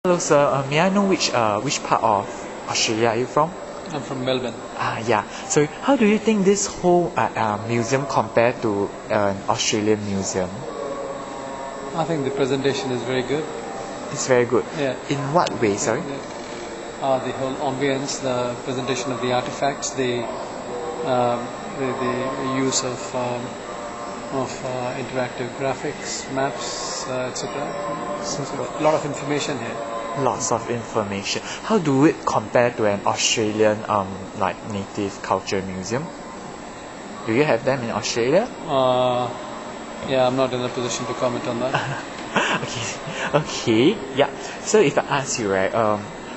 Hello, sir. May I know which part of Australia are you from? I'm from Melbourne. Yeah. So, how do you think this whole museum compared to an Australian museum? I think the presentation is very good. It's very good. Yeah. In what way, sorry? The whole ambience, the presentation of the artifacts, the use of interactive graphics, maps, etc. So a lot of information here. Lots of information. How do it compare to an Australian like native culture museum? Do you have them in Australia? Yeah, I'm not in a position to comment on that. Okay. Yeah. So if I ask you, right,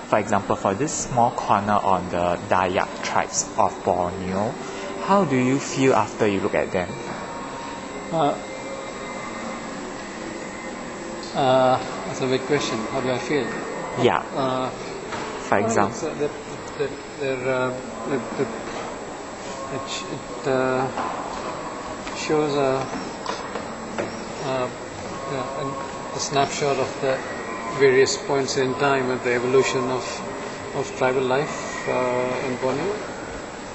for example, for this small corner on the Dayak tribes of Borneo, how do you feel after you look at them? That's a big question. How do I feel? Yeah. For example. It shows a snapshot of the various points in time of the evolution of tribal life in Borneo.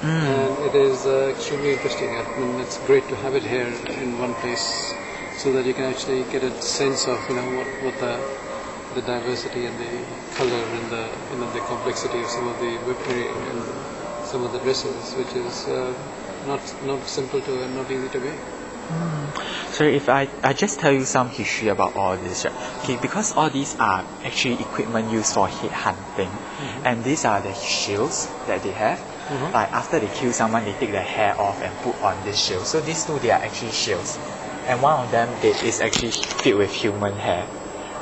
And it is extremely interesting. I mean, it's great to have it here in one place so that you can actually get a sense of what the diversity and the color and the complexity of some of the weaponry and some of the dresses, which is not simple to and not easy to wear. So if I just tell you some history about all this, right? Okay, because all these are actually equipment used for head hunting, and these are the shields that they have. Like after they kill someone, they take their hair off and put on this shield. So these two, they are actually shields, and one of them is actually filled with human hair.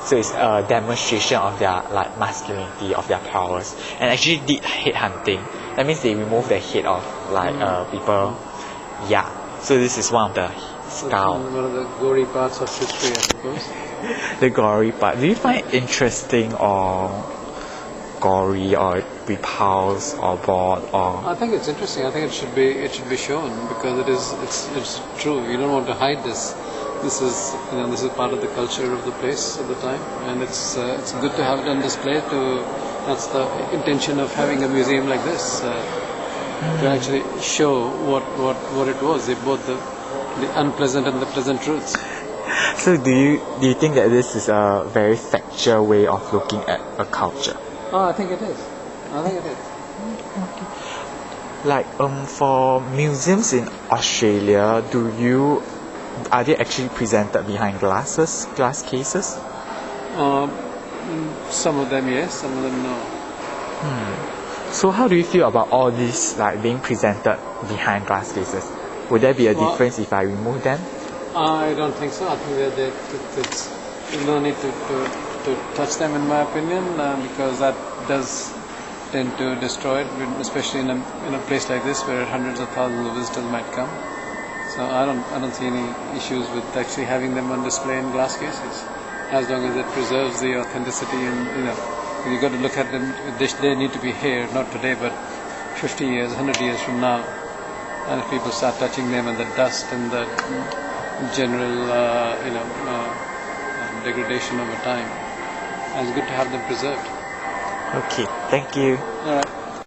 So it's a demonstration of their like masculinity, of their powers, and actually did head hunting. That means they remove the head of like people. Yeah. So this is one of the skull. One of the gory parts of history, I suppose. The gory part. Do you find it interesting or gory or repulsed or bored or? I think it's interesting. I think it should be shown because it's true. You don't want to hide this. This is part of the culture of the place at the time, and it's good to have it on display. That's the intention of having a museum like this, to actually show what it was. Both the unpleasant and the pleasant truths. So do you think that this is a very factual way of looking at a culture? Oh, I think it is. Like for museums in Australia, are they actually presented behind glass cases? Some of them yes, some of them no. So how do you feel about all this like being presented behind glass cases? Would there be a difference if I remove them? I don't think so. I think there's no need to touch them, in my opinion, because that does tend to destroy it, especially in a place like this where hundreds of thousands of visitors might come. So I don't see any issues with actually having them on display in glass cases, as long as it preserves the authenticity. And you got to look at them. They need to be here, not today, but 50 years, 100 years from now. And if people start touching them and the dust and the general degradation over time, it's good to have them preserved. Okay, thank you. All right.